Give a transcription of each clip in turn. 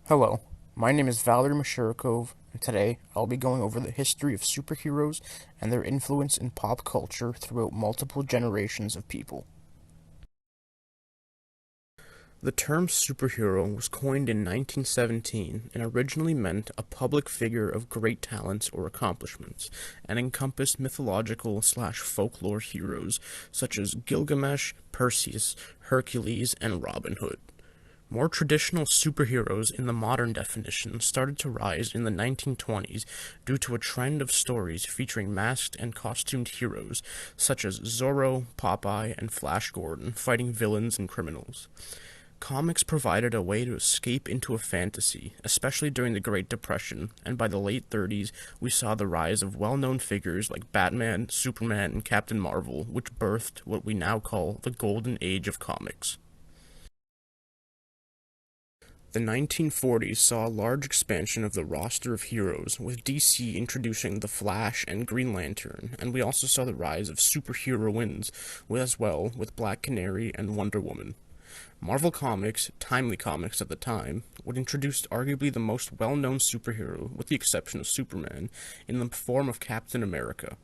Hello, my name is Valery Mashirikov, and today I'll be going over the history of superheroes and their influence in pop culture throughout multiple generations of people. The term superhero was coined in 1917 and originally meant a public figure of great talents or accomplishments, and encompassed mythological/folklore heroes such as Gilgamesh, Perseus, Hercules, and Robin Hood. More traditional superheroes in the modern definition started to rise in the 1920s due to a trend of stories featuring masked and costumed heroes such as Zorro, Popeye, and Flash Gordon fighting villains and criminals. Comics provided a way to escape into a fantasy, especially during the Great Depression, and by the late 30s we saw the rise of well-known figures like Batman, Superman, and Captain Marvel, which birthed what we now call the Golden Age of comics. The 1940s saw a large expansion of the roster of heroes, with DC introducing The Flash and Green Lantern, and we also saw the rise of superheroines as well, with Black Canary and Wonder Woman. Marvel Comics, Timely Comics at the time, would introduce arguably the most well-known superhero, with the exception of Superman, in the form of Captain America.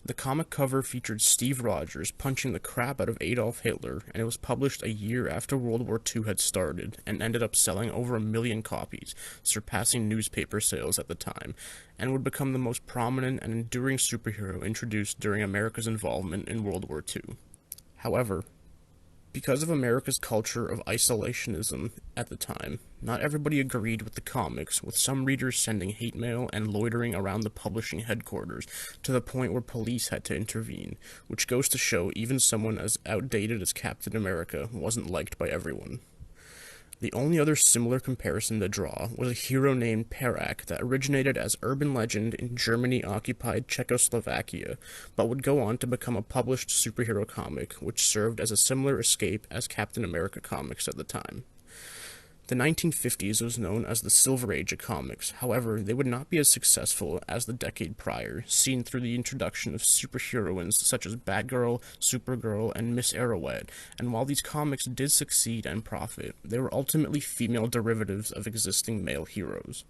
The comic cover featured Steve Rogers punching the crap out of Adolf Hitler, and it was published a year after World War II had started, and ended up selling over 1 million copies, surpassing newspaper sales at the time, and would become the most prominent and enduring superhero introduced during America's involvement in World War II. However, because of America's culture of isolationism at the time, not everybody agreed with the comics, with some readers sending hate mail and loitering around the publishing headquarters to the point where police had to intervene, which goes to show even someone as outdated as Captain America wasn't liked by everyone. The only other similar comparison to draw was a hero named Perak that originated as urban legend in Germany-occupied Czechoslovakia, but would go on to become a published superhero comic, which served as a similar escape as Captain America comics at the time. The 1950s was known as the Silver Age of comics. However, they would not be as successful as the decade prior, seen through the introduction of superheroines such as Batgirl, Supergirl, and Miss Arouette, and while these comics did succeed and profit, they were ultimately female derivatives of existing male heroes.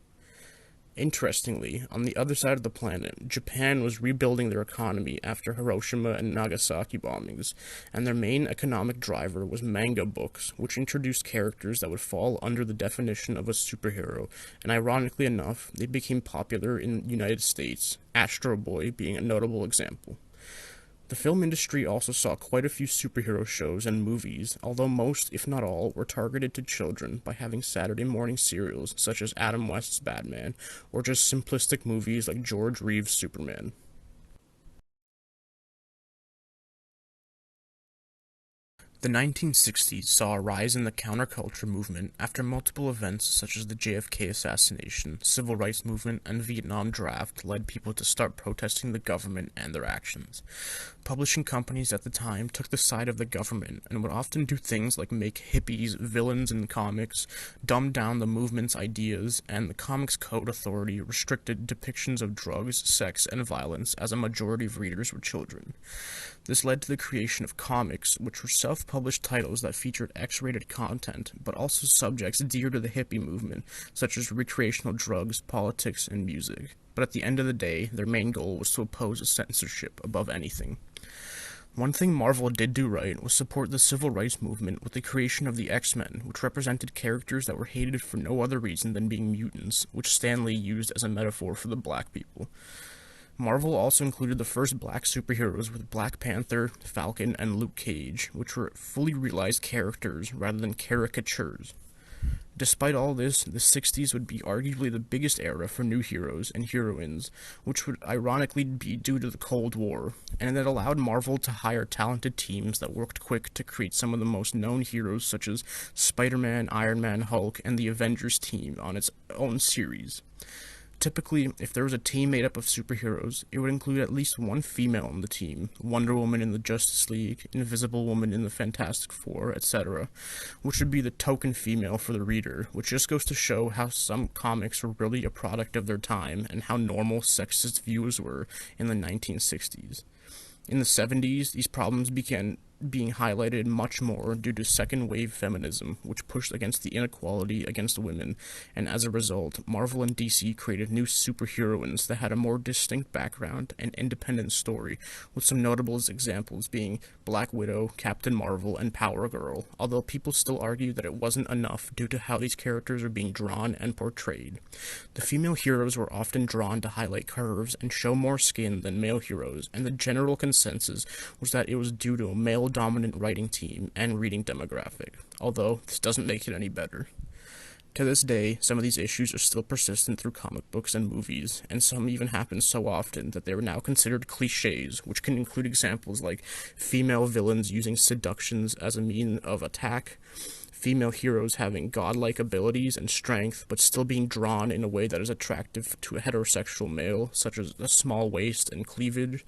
Interestingly, on the other side of the planet, Japan was rebuilding their economy after Hiroshima and Nagasaki bombings, and their main economic driver was manga books, which introduced characters that would fall under the definition of a superhero, and ironically enough, they became popular in the United States, Astro Boy being a notable example. The film industry also saw quite a few superhero shows and movies, although most, if not all, were targeted to children by having Saturday morning serials such as Adam West's Batman, or just simplistic movies like George Reeves' Superman. The 1960s saw a rise in the counterculture movement after multiple events such as the JFK assassination, civil rights movement, and Vietnam draft led people to start protesting the government and their actions. Publishing companies at the time took the side of the government and would often do things like make hippies villains in comics, dumb down the movement's ideas, and the Comics Code Authority restricted depictions of drugs, sex, and violence as a majority of readers were children. This led to the creation of comics, which were self-published titles that featured X-rated content, but also subjects dear to the hippie movement, such as recreational drugs, politics, and music. But at the end of the day, their main goal was to oppose censorship above anything. One thing Marvel did do right was support the civil rights movement with the creation of the X-Men, which represented characters that were hated for no other reason than being mutants, which Stan Lee used as a metaphor for the black people. Marvel also included the first black superheroes with Black Panther, Falcon, and Luke Cage, which were fully realized characters rather than caricatures. Despite all this, the 60s would be arguably the biggest era for new heroes and heroines, which would ironically be due to the Cold War, and it allowed Marvel to hire talented teams that worked quick to create some of the most known heroes such as Spider-Man, Iron Man, Hulk, and the Avengers team on its own series. Typically, if there was a team made up of superheroes, it would include at least one female on the team, Wonder Woman in the Justice League, Invisible Woman in the Fantastic Four, etc., which would be the token female for the reader, which just goes to show how some comics were really a product of their time and how normal sexist views were in the 1960s. In the 70s, these problems began being highlighted much more due to second wave feminism, which pushed against the inequality against women, and as a result, Marvel and DC created new superheroines that had a more distinct background and independent story, with some notable examples being Black Widow, Captain Marvel, and Power Girl, although people still argue that it wasn't enough due to how these characters are being drawn and portrayed. The female heroes were often drawn to highlight curves and show more skin than male heroes, and the general consensus was that it was due to a male-dominant writing team and reading demographic, although this doesn't make it any better. To this day, some of these issues are still persistent through comic books and movies, and some even happen so often that they are now considered cliches, which can include examples like female villains using seductions as a mean of attack, female heroes having godlike abilities and strength, but still being drawn in a way that is attractive to a heterosexual male, such as a small waist and cleavage,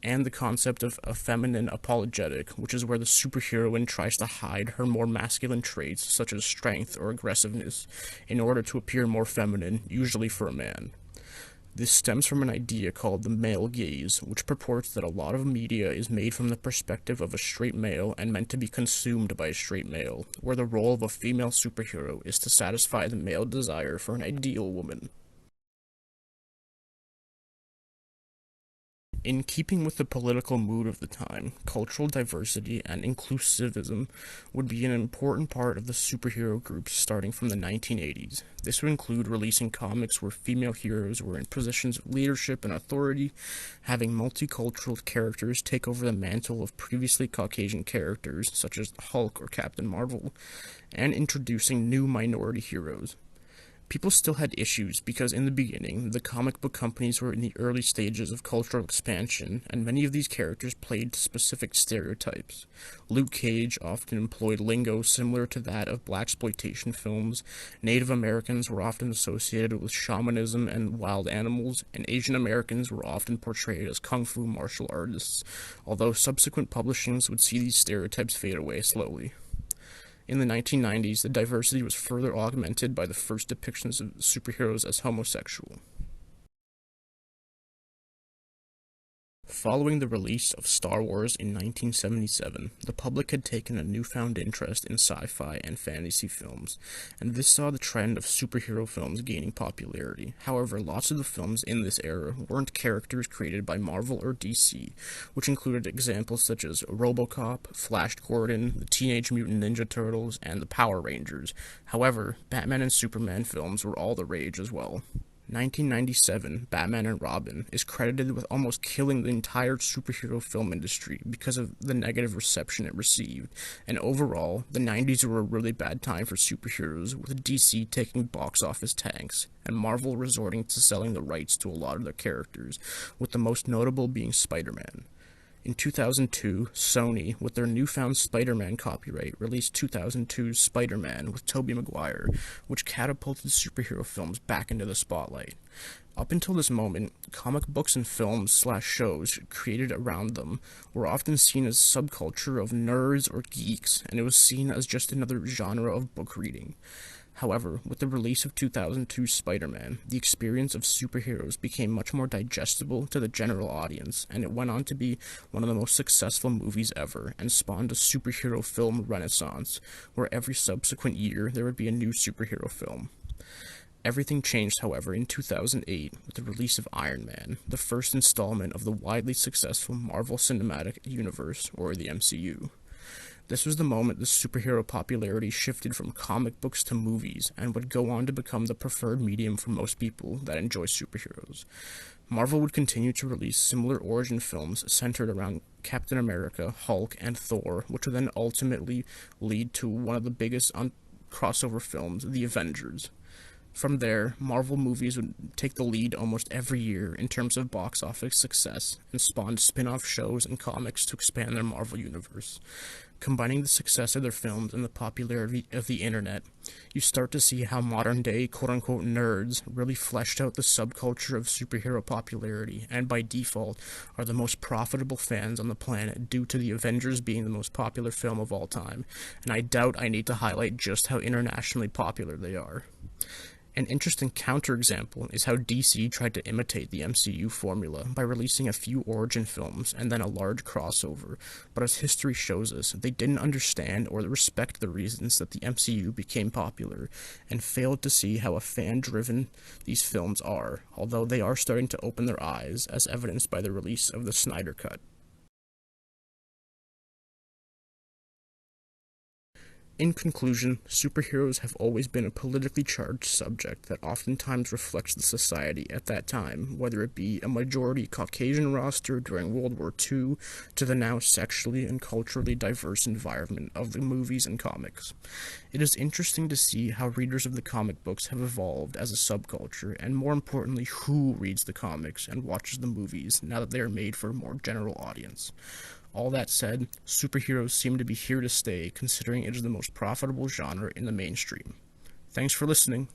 and the concept of a feminine apologetic, which is where the superheroine tries to hide her more masculine traits, such as strength or aggressiveness, in order to appear more feminine, usually for a man. This stems from an idea called the male gaze, which purports that a lot of media is made from the perspective of a straight male and meant to be consumed by a straight male, where the role of a female superhero is to satisfy the male desire for an ideal woman. In keeping with the political mood of the time, cultural diversity and inclusivism would be an important part of the superhero groups starting from the 1980s. This would include releasing comics where female heroes were in positions of leadership and authority, having multicultural characters take over the mantle of previously Caucasian characters, such as Hulk or Captain Marvel, and introducing new minority heroes. People still had issues because in the beginning, the comic book companies were in the early stages of cultural expansion, and many of these characters played to specific stereotypes. Luke Cage often employed lingo similar to that of blaxploitation films, Native Americans were often associated with shamanism and wild animals, and Asian Americans were often portrayed as kung fu martial artists, although subsequent publishings would see these stereotypes fade away slowly. In the 1990s, the diversity was further augmented by the first depictions of superheroes as homosexual. Following the release of Star Wars in 1977, the public had taken a newfound interest in sci-fi and fantasy films, and this saw the trend of superhero films gaining popularity. However, lots of the films in this era weren't characters created by Marvel or DC, which included examples such as RoboCop, Flash Gordon, the Teenage Mutant Ninja Turtles, and the Power Rangers. However, Batman and Superman films were all the rage as well. 1997, Batman and Robin is credited with almost killing the entire superhero film industry because of the negative reception it received, and overall, the 90s were a really bad time for superheroes, with DC taking box office tanks, and Marvel resorting to selling the rights to a lot of their characters, with the most notable being Spider-Man. In 2002, Sony, with their newfound Spider-Man copyright, released 2002's Spider-Man with Tobey Maguire, which catapulted superhero films back into the spotlight. Up until this moment, comic books and films/shows created around them were often seen as subculture of nerds or geeks, and it was seen as just another genre of book reading. However, with the release of 2002's Spider-Man, the experience of superheroes became much more digestible to the general audience, and it went on to be one of the most successful movies ever, and spawned a superhero film renaissance, where every subsequent year there would be a new superhero film. Everything changed, however, in 2008 with the release of Iron Man, the first installment of the widely successful Marvel Cinematic Universe, or the MCU. This was the moment the superhero popularity shifted from comic books to movies, and would go on to become the preferred medium for most people that enjoy superheroes. Marvel would continue to release similar origin films centered around Captain America, Hulk, and Thor, which would then ultimately lead to one of the biggest crossover films, The Avengers. From there, Marvel movies would take the lead almost every year in terms of box office success, and spawned spin-off shows and comics to expand their Marvel universe. Combining the success of their films and the popularity of the internet, you start to see how modern-day quote-unquote nerds really fleshed out the subculture of superhero popularity, and by default are the most profitable fans on the planet due to the Avengers being the most popular film of all time, and I doubt I need to highlight just how internationally popular they are. An interesting counterexample is how DC tried to imitate the MCU formula by releasing a few origin films and then a large crossover, but as history shows us, they didn't understand or respect the reasons that the MCU became popular, and failed to see how fan-driven these films are, although they are starting to open their eyes, as evidenced by the release of the Snyder Cut. In conclusion, superheroes have always been a politically charged subject that oftentimes reflects the society at that time, whether it be a majority Caucasian roster during World War II to the now sexually and culturally diverse environment of the movies and comics. It is interesting to see how readers of the comic books have evolved as a subculture, and more importantly, who reads the comics and watches the movies now that they are made for a more general audience. All that said, superheroes seem to be here to stay, considering it is the most profitable genre in the mainstream. Thanks for listening.